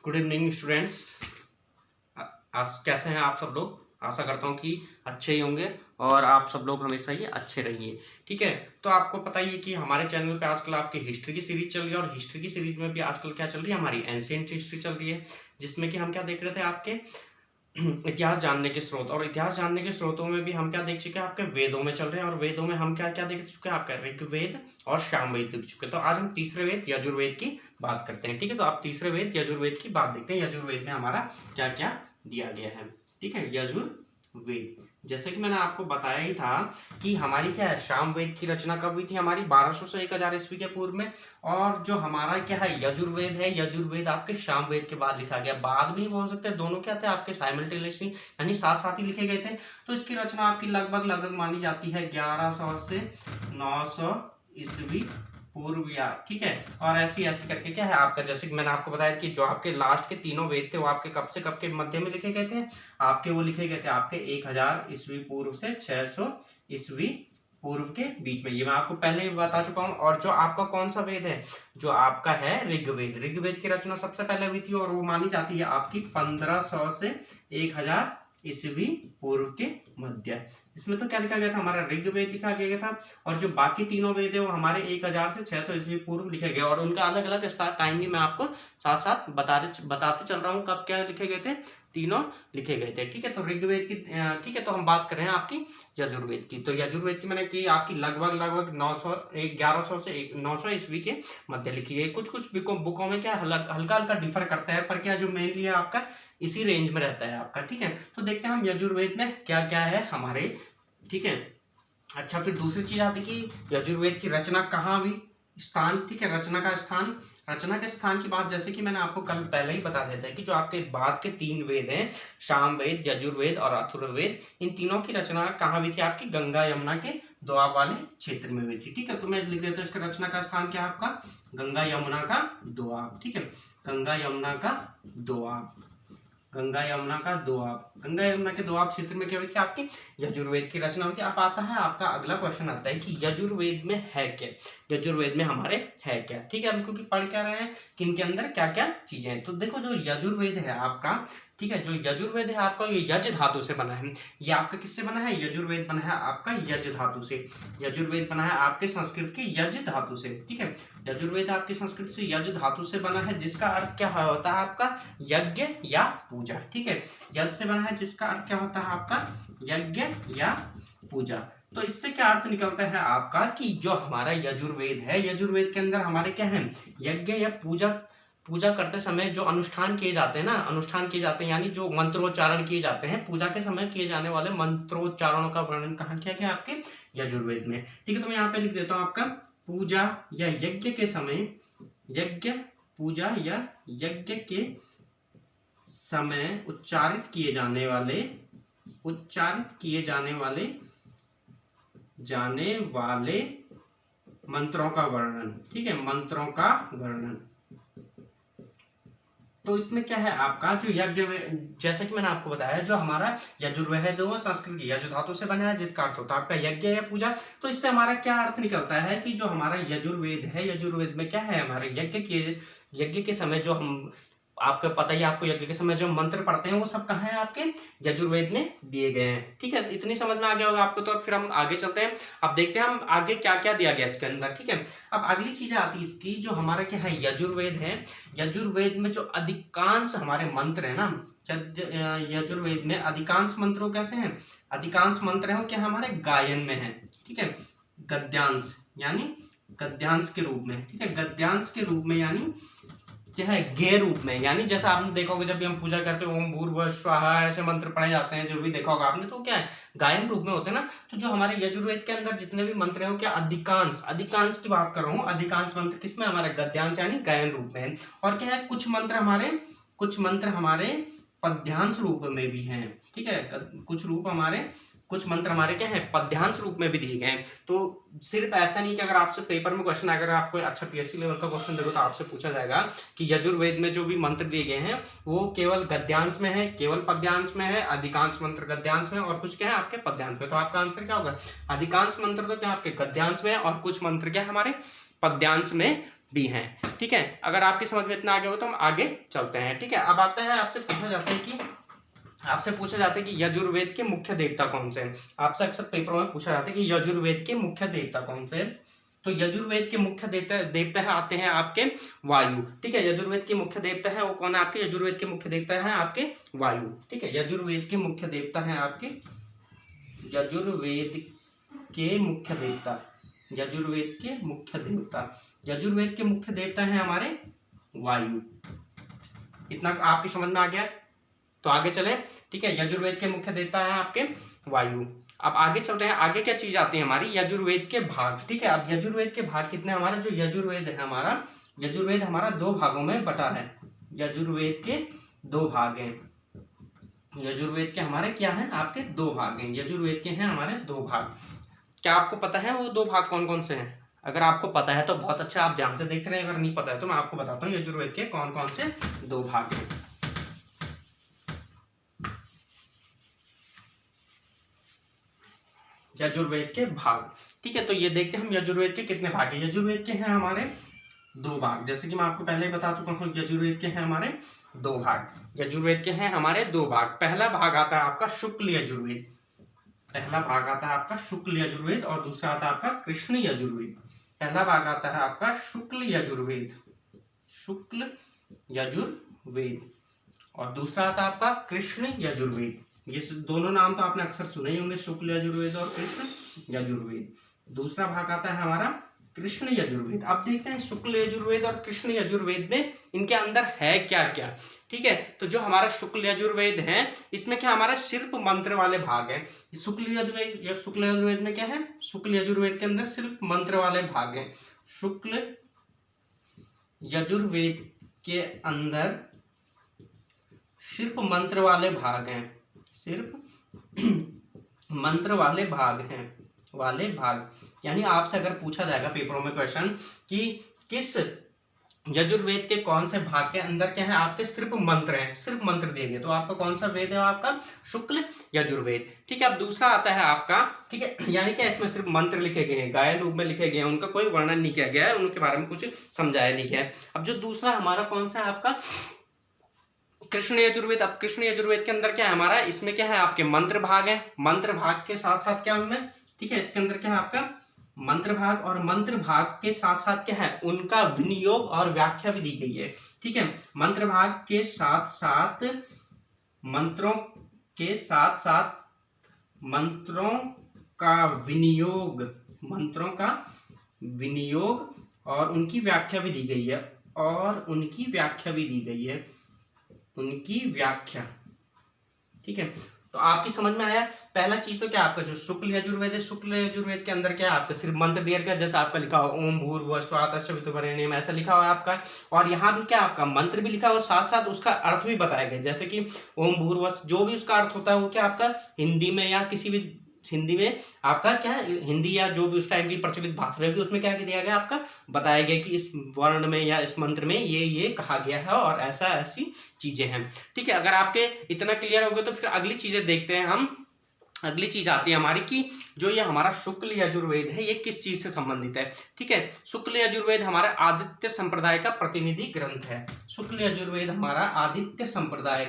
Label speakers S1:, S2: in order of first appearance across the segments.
S1: Good evening students. आज कैसे हैं आप सब लोग? आशा करता हूँ कि अच्छे ही होंगे और आप सब लोग हमेशा ही अच्छे रहिए। ठीक है, तो आपको पता ही है कि हमारे चैनल पे आजकल आपकी हिस्ट्री की सीरीज चल रही है और हिस्ट्री की सीरीज में भी आजकल क्या चल रही है, हमारी एंशिएंट हिस्ट्री चल रही है, जिसमें कि हम क्या देख रहे थे, आपके इतिहास जानने के स्रोत। और इतिहास जानने के स्रोतों में भी हम क्या देख चुके हैं, आपके वेदों में चल रहे हैं। और वेदों में हम क्या क्या देख चुके हैं, आपका ऋग्वेद और सामवेद देख चुके हैं। तो आज हम तीसरे वेद यजुर्वेद की बात करते हैं। ठीक है, तो आप तीसरे वेद यजुर्वेद की बात देखते हैं। यजुर्वेद में हमारा क्या क्या दिया गया है। ठीक है, यजुर्वेद जैसे कि मैंने आपको बताया ही था कि हमारी क्या है, सामवेद की रचना कब हुई थी, हमारी 1200 से 1000 ईस्वी के पूर्व में। और जो हमारा क्या है यजुर्वेद है, यजुर्वेद आपके सामवेद के बाद लिखा गया। बाद भी नहीं बोल सकते, दोनों क्या थे आपके साइमल्टेनियसली, यानी साथ साथ ही लिखे गए थे। तो इसकी रचना आपकी लगभग मानी जाती है 1100 से 900 ईस्वी पूर्व या। ठीक है, और ऐसी ऐसी करके क्या है आपका, जैसे कि मैंने आपको बताया कि जो आपके लास्ट के तीनों वेद थे वो आपके कब से कब के मध्य में लिखे गए थे, आपके वो लिखे गए थे आपके 1000 ईस्वी पूर्व से 600 ईस्वी पूर्व के बीच में। ये मैं आपको पहले ही बता चुका हूँ। और जो आपका कौन सा वेद है, जो आपका है ऋग्वेद, ऋग्वेद की रचना सबसे पहले हुई थी और वो मानी जाती है आपकी 1500 से 1000 ईस्वी पूर्व के मध्य। इसमें तो क्या लिखा गया था, हमारा ऋग्वेद लिखा गया था। और जो बाकी तीनों वेद है वो हमारे 1000 से 600 ईस्वी पूर्व लिखे गए। और उनका अलग अलग स्टार्ट टाइम भी मैं आपको साथ साथ बताते चल रहा हूँ कब क्या लिखे गए थे, तीनों लिखे गए थे। ठीक है, तो ऋग्वेद की ठीक है, तो हम बात कर रहे हैं आपकी यजुर्वेद की। तो यजुर्वेद की मैंने की आपकी लगभग 1100 से 900 ईस्वी के मध्य लिखी गई। कुछ बुकों में क्या हल्का हल्का डिफर करता है, पर क्या जो मेनली है आपका इसी रेंज में रहता है आपका। ठीक है, तो देखते हैं हम यजुर्वेद में क्या क्या है हमारे। ठीक है, अच्छा, फिर दूसरी चीज आती है कि यजुर्वेद की रचना कहाँ हुई, स्थान। ठीक है, रचना का स्थान, रचना के स्थान की बात जैसे कि मैंने आपको कल पहले ही बता दिया था कि जो आपके बाद के तीन वेद हैं, सामवेद, यजुर्वेद और अथर्ववेद, इन तीनों की रचना कहाँ हुई थी, आपकी गंगा यमुना के दोआब वाले क्षेत्र में हुई थी। ठीक है, तो मैं लिख देता हूँ इसका रचना का स्थान क्या है आपका, गंगा यमुना का दोआब। ठीक है, गंगा यमुना का दोआब, गंगा यमुना का दोआब, गंगा यमुना के दोआब क्षेत्र में क्या हुई थी आपकी यजुर्वेद की रचना हुई थी। अब आता है आपका अगला क्वेश्चन आता है कि यजुर्वेद में है क्या, यजुर्वेद में हमारे है क्या। ठीक है, हम क्योंकि पढ़ क्या रहे हैं कि इनके अंदर क्या क्या चीजें हैं। तो देखो जो यजुर्वेद है आपका, ठीक है, जो यजुर्वेद है आपका ये यज धातु से बना है। ये आपका किससे बना है, यजुर्वेद बना है आपका यज धातु से। यजुर्वेद बना है आपके संस्कृत के यज धातु से। ठीक है, यजुर्वेद आपके संस्कृत से यज धातु से बना है, जिसका अर्थ क्या होता है आपका यज्ञ या पूजा। ठीक है, यज से बना है जिसका अर्थ क्या होता है आपका यज्ञ या पूजा। तो इससे क्या अर्थ निकलता है आपका कि जो हमारा यजुर्वेद है, यजुर्वेद के अंदर हमारे क्या है यज्ञ या पूजा करते समय जो अनुष्ठान किए जाते हैं ना, अनुष्ठान किए जाते हैं यानी जो मंत्रोच्चारण किए जाते हैं, पूजा के समय किए जाने वाले मंत्रोच्चारणों का वर्णन कहाँ किया गया आपके यजुर्वेद में। ठीक है, तो मैं यहाँ पे लिख देता हूँ आपका पूजा या यज्ञ के समय, यज्ञ पूजा या यज्ञ के समय उच्चारित किए जाने वाले मंत्रों का वर्णन। ठीक है, मंत्रों का वर्णन। तो इसमें क्या है आपका जो यज्ञ, जैसे कि मैंने आपको बताया जो हमारा यजुर्वेद वो संस्कृत की यजु धातु से बना है, जिसका अर्थ होता है आपका यज्ञ या पूजा। तो इससे हमारा क्या अर्थ निकलता है कि जो हमारा यजुर्वेद है, यजुर्वेद में क्या है हमारे यज्ञ के समय जो हम, आपको पता ही, आपको यज्ञ के समय जो मंत्र पढ़ते हैं वो सब कहाँ है आपके यजुर्वेद में दिए गए हैं। ठीक है, तो इतनी समझ में आ गया होगा आपको। तो फिर हम आगे चलते हैं, अब देखते हैं हम आगे क्या क्या दिया गया इसके अंदर। ठीक है, अब अगली चीज आती है इसकी, जो हमारा क्या है यजुर्वेद है, यजुर्वेद में जो अधिकांश हमारे मंत्र है ना, यजुर्वेद में अधिकांश मंत्रों कैसे हैं, अधिकांश मंत्र हैं क्या हमारे गायन में है। ठीक है, गद्यांश यानी गद्यांश के रूप में। ठीक है, गद्यांश के रूप में यानी क्या है गेय रूप में, यानी जैसा आपने देखा होगा जब भी हम पूजा करते हैं ओम भूर्भुवः स्वाहा ऐसे मंत्र पढ़े जाते हैं, जो भी देखा होगा आपने, तो क्या है गायन रूप में होते हैं ना। तो जो हमारे यजुर्वेद के अंदर जितने भी मंत्र हैं वो क्या अधिकांश की बात कर रहा हूँ, अधिकांश मंत्र किसमें हमारे गद्यांश यानी गायन रूप में है। और क्या है कुछ मंत्र हमारे पद्यांश रूप में भी हैं। ठीक है, कुछ मंत्र हमारे क्या है पद्यांश रूप में भी दिए गए हैं। तो सिर्फ ऐसा नहीं कि अगर आपसे पेपर में क्वेश्चन, अगर आपको अच्छा पीएससी लेवल का क्वेश्चन देखो तो आपसे पूछा जाएगा कि यजुर्वेद में जो भी मंत्र दिए गए हैं वो केवल गद्यांश में है, केवल पद्यांश में है, अधिकांश मंत्र गद्यांश में और कुछ क्या है आपके पद्यांश में। तो आपका आंसर क्या होगा, अधिकांश मंत्र तो क्या आपके गद्यांश में है और कुछ मंत्र क्या हमारे पद्यांश में भी हैं। ठीक है, अगर आपकी समझ में इतना आगे हो तो हम आगे चलते हैं। ठीक है, अब आते हैं, आपसे पूछा जाता है कि यजुर्वेद के मुख्य देवता कौन से हैं। आपसे अक्सर पेपरों में पूछा जाता है कि यजुर्वेद के मुख्य देवता कौन से हैं। तो यजुर्वेद के मुख्य देवता है आते हैं आपके वायु। ठीक है, यजुर्वेद के मुख्य देवता है वो कौन है आपके, यजुर्वेद के मुख्य देवता है आपके वायु। ठीक है, यजुर्वेद के मुख्य देवता है आपके, यजुर्वेद के मुख्य देवता, यजुर्वेद के मुख्य देवता, यजुर्वेद के मुख्य देवता है हमारे वायु। इतना आपकी समझ में आ गया, तो आगे चले। ठीक है, यजुर्वेद के मुख्य देवता है आपके वायु। अब आगे चलते हैं, आगे क्या चीज आती है हमारी, यजुर्वेद के भाग। ठीक है, अब यजुर्वेद के भाग कितने हमारे, जो यजुर्वेद है हमारा, यजुर्वेद हमारा 2 भागों में बटा है। यजुर्वेद के 2 भाग हैं, यजुर्वेद के हमारे क्या हैं आपके 2 भाग हैं, यजुर्वेद के हैं हमारे 2 भाग। क्या आपको पता है वो 2 भाग कौन कौन से हैं? अगर आपको पता है तो बहुत अच्छा, आप ध्यान से देख रहे हैं। अगर नहीं पता है तो मैं आपको बताता हूँ यजुर्वेद के कौन कौन से 2 भाग हैं। यजुर्वेद के भाग। ठीक है, तो ये देखते हैं हम यजुर्वेद के कितने भाग हैं। यजुर्वेद के हैं हमारे 2 भाग, जैसे कि मैं आपको पहले ही बता चुका हूँ, यजुर्वेद के हैं हमारे 2 भाग। यजुर्वेद के हैं हमारे 2 भाग। पहला भाग आता है आपका शुक्ल यजुर्वेद, पहला भाग आता है आपका शुक्ल यजुर्वेद, और दूसरा आता है आपका कृष्ण यजुर्वेद। पहला भाग आता है आपका शुक्ल यजुर्वेद, शुक्ल यजुर्वेद, और दूसरा आता है आपका कृष्ण यजुर्वेद। ये दोनों नाम तो आपने अक्सर सुने ही होंगे, शुक्ल यजुर्वेद और कृष्ण यजुर्वेद। दूसरा भाग आता है हमारा कृष्ण यजुर्वेद। अब देखते हैं शुक्ल यजुर्वेद और कृष्ण यजुर्वेद में इनके अंदर है क्या क्या। ठीक है, तो जो हमारा शुक्ल यजुर्वेद है इसमें क्या हमारा सिर्फ मंत्र वाले भाग हैं। शुक्ल यजुर्वेद में क्या है, शुक्ल यजुर्वेद के अंदर सिर्फ मंत्र वाले भाग हैं। शुक्ल यजुर्वेद के अंदर सिर्फ मंत्र वाले भाग हैं, सिर्फ मंत्र वाले भाग हैं, वाले भाग। यानी आपसे अगर पूछा जाएगा पेपरों में क्वेश्चन कि किस यजुर्वेद के कौन से भाग के अंदर क्या है आपके सिर्फ मंत्र हैं, सिर्फ मंत्र दिए गए, तो आपका कौन सा वेद है आपका शुक्ल यजुर्वेद। ठीक है, अब दूसरा आता है आपका, ठीक है, यानी कि इसमें सिर्फ मंत्र लिखे गए हैं, गायन रूप में लिखे गए हैं, उनका कोई वर्णन नहीं किया गया है, उनके बारे में कुछ समझाया नहीं गया है। अब जो दूसरा हमारा कौन सा है आपका कृष्ण यजुर्वेद। अब कृष्ण यजुर्वेद के अंदर क्या है हमारा, इसमें क्या है आपके मंत्र भाग है, मंत्र भाग के साथ साथ क्या उनमें, ठीक है, इसके अंदर क्या है आपका मंत्र भाग, और मंत्र भाग के साथ साथ क्या है उनका विनियोग और व्याख्या भी दी गई है। ठीक है, मंत्र भाग के साथ साथ मंत्रों के साथ साथ मंत्रों का विनियोग, मंत्रों का विनियोग और उनकी व्याख्या भी दी गई है, और उनकी व्याख्या भी दी गई है, उनकी व्याख्या। ठीक है, तो आपकी समझ में आया। पहला चीज तो क्या आपका जो शुक्ल यजुर्वेद है, शुक्ल यजुर्वेद के अंदर क्या है आपका सिर्फ मंत्र दिया गया, जैसे आपका लिखा हो ओम भूर्भुवः स्वः तत्सवितुर्वरेण्यम्, ऐसा लिखा हुआ है आपका, और यहाँ भी क्या आपका मंत्र भी लिखा हो, साथ साथ उसका अर्थ भी बताया गया, जैसे कि ओम भूर्भुवः जो भी उसका अर्थ होता है वो क्या आपका हिंदी में या किसी भी हिंदी में आपका क्या है, हिंदी या जो भी उस टाइम की प्रचलित भाषा रहेगी उसमें क्या दिया गया आपका बताया गया कि इस वर्ण में या इस मंत्र में ये कहा गया है और ऐसा ऐसी चीजें हैं। ठीक है, अगर आपके इतना क्लियर हो गया तो फिर अगली चीजें देखते हैं हम। अगली चीज आती है हमारी कि जो ये हमारा शुक्ल यजुर्वेद है ये किस चीज से संबंधित है। ठीक है, शुक्ल यजुर्वेद हमारा आदित्य संप्रदाय का प्रतिनिधि ग्रंथ है। शुक्ल यजुर्वेद हमारा आदित्य संप्रदाय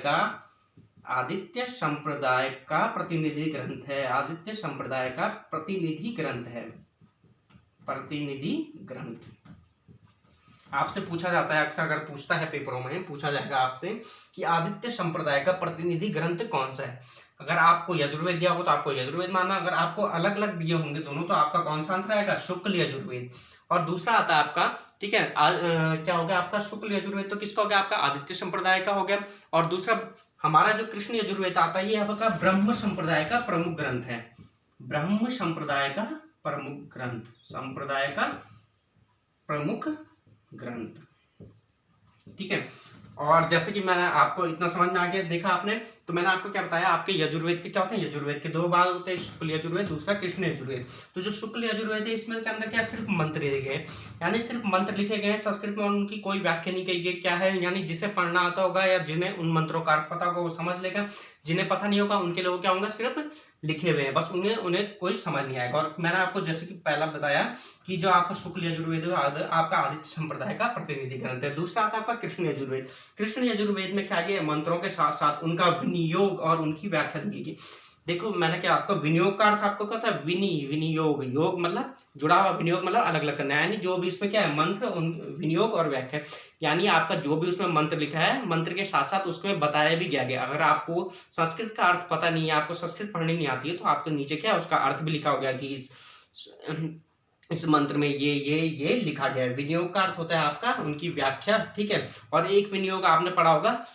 S1: का प्रतिनिधि ग्रंथ है, आदित्य संप्रदाय का प्रतिनिधि ग्रंथ है, प्रतिनिधि ग्रंथ। आपसे पूछा जाता है अक्सर, अगर पूछता है पेपरों में पूछा जाएगा आपसे कि आदित्य संप्रदाय का प्रतिनिधि ग्रंथ कौन सा है। अगर आपको यजुर्वेद दिया हो तो आपको यजुर्वेद मानना, अगर आपको अलग अलग दिए होंगे दोनों तो आपका कौन सा आंसर आएगा शुक्ल यजुर्वेद। और दूसरा आता है आपका, ठीक है, क्या हो गया आपका शुक्ल यजुर्वेद तो किसका हो गया आपका आदित्य संप्रदाय का हो गया, और दूसरा हमारा जो कृष्ण यजुर्वेद आता है ये आपका ब्रह्म संप्रदाय का प्रमुख ग्रंथ है, ब्रह्म संप्रदाय का प्रमुख ग्रंथ, संप्रदाय का प्रमुख ग्रंथ। ठीक है, और जैसे कि मैंने आपको इतना समझ में आ गया, देखा आपने, तो मैंने आपको क्या बताया, आपके यजुर्वेद के क्या होते हैं, यजुर्वेद के दो भाग होते हैं, शुक्ल यजुर्वेद, दूसरा कृष्ण यजुर्वेद। तो जो शुक्ल यजुर्वेद है इसमें के अंदर क्या सिर्फ मंत्र लिखे गए, यानी सिर्फ मंत्र लिखे गए हैं संस्कृत में, उनकी कोई व्याख्या नहीं कही गई क्या है, यानी जिसे पढ़ना आता होगा या जिन्हें उन मंत्रों का अर्थ पता होगा वो समझ लेगा, जिन्हें पता नहीं होगा उनके लोग क्या होंगे, सिर्फ लिखे हुए हैं बस, उन्हें कोई समझ नहीं आएगा। और मैंने आपको जैसे कि पहला बताया कि जो आपका शुक्ल यजुर्वेद है आपका आदित्य संप्रदाय का प्रतिनिधि ग्रंथ है। दूसरा आता है आपका कृष्ण यजुर्वेद। कृष्ण यजुर्वेद में क्या किया, मंत्रों के साथ साथ उनका विनियोग और उनकी व्याख्या दी गई। देखो मैंने क्या आपका विनियोग का अर्थ आपको कहता है विनियोग, योग मतलब जुड़ा हुआ, विनियोग मतलब अलग अलग करना है, यानी जो भी इसमें क्या है मंत्र, उन विनियोग और व्याख्या, यानी आपका जो भी उसमें मंत्र लिखा है मंत्र के साथ साथ उसमें बताया भी गया। अगर आपको संस्कृत का अर्थ पता नहीं है, आपको संस्कृत पढ़नी नहीं आती है, तो आपके नीचे क्या है उसका अर्थ भी लिखा हो गया कि इस मंत्र में ये लिखा गया है। विनियोग का अर्थ होता है आपका उनकी व्याख्या, ठीक है। और एक विनियोग आपने पढ़ा होगा,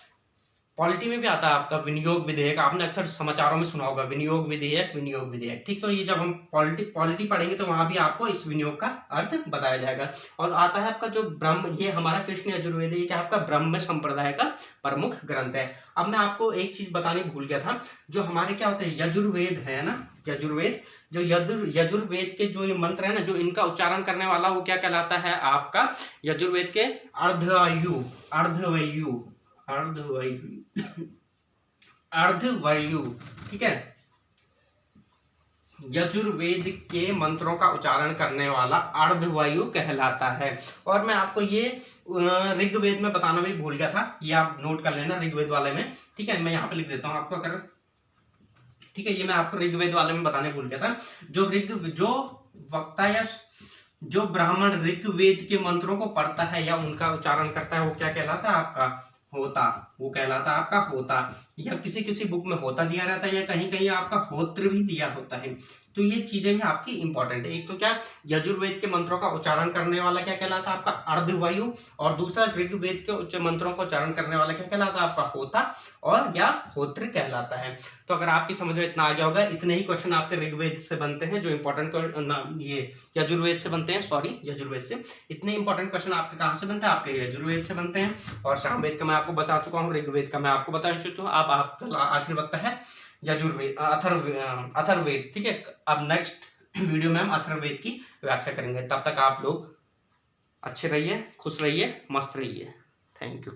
S1: पॉलिटी में भी आता है आपका विनियोग विधेयक, आपने अक्सर समाचारों में सुना होगा विनियोग विधेयक, ठीक। तो ये जब हम पॉलिटी पढ़ेंगे तो वहां भी आपको इस विनियोग का अर्थ बताया जाएगा। और आता है आपका जो ब्रह्म, ये हमारा कृष्ण यजुर्वेद है, क्या आपका ब्रह्म संप्रदाय का प्रमुख ग्रंथ है। अब मैं आपको एक चीज बतानी भूल गया था, जो हमारे क्या होते हैं यजुर्वेद है ना, यजुर्वेद, जो यजुर्वेद के जो ये मंत्र है ना, जो इनका उच्चारण करने वाला वो क्या कहलाता है आपका, यजुर्वेद के अर्धवायु, ठीक है। यजुर्वेद के मंत्रों का उच्चारण करने वाला अर्धवायु कहलाता है। और मैं आपको ये ऋग्वेद में बताना भी भूल गया था, ये आप नोट कर लेना ऋग्वेद वाले में, ठीक है। मैं यहाँ पे लिख देता हूँ आपको, अगर ठीक है, ये मैं आपको ऋग्वेद वाले में बताने भूल गया था। जो वक्ता या जो ब्राह्मण ऋग्वेद के मंत्रों को पढ़ता है या उनका उच्चारण करता है वो क्या कहलाता है आपका, होता, वो कहलाता है आपका होता। या किसी बुक में होता दिया रहता है या कहीं कहीं आपका होत्र भी दिया होता है। तो ये चीजें भी आपकी इंपॉर्टेंट है। एक तो क्या यजुर्वेद के मंत्रों का उच्चारण करने वाला क्या कहलाता है आपका अर्धवायु, और दूसरा ऋग्वेद के उच्च मंत्रों का उच्चारण करने वाला क्या कहलाता है आपका होता और या होत्र कहलाता है। तो अगर आपकी समझ में इतना आ गया होगा, इतने ही क्वेश्चन आपके ऋग्वेद से बनते हैं जो इंपॉर्टेंट ये यजुर्वेद से बनते हैं, सॉरी यजुर्वेद से। इतने इंपॉर्टेंट क्वेश्चन आपके कहाँ से बनते हैं, आपके यजुर्वेद से बनते हैं। और सामवेद का मैं आपको बता चुका हूँ, ऋग्वेद का मैं आपको बता चुका हूँ। अब आपका आखिरी वक्त है यजुर्वेद, अथर्ववेद, ठीक है। अब नेक्स्ट वीडियो में हम अथर्ववेद की व्याख्या करेंगे। तब तक आप लोग अच्छे रहिए, खुश रहिए, मस्त रहिए। Thank you.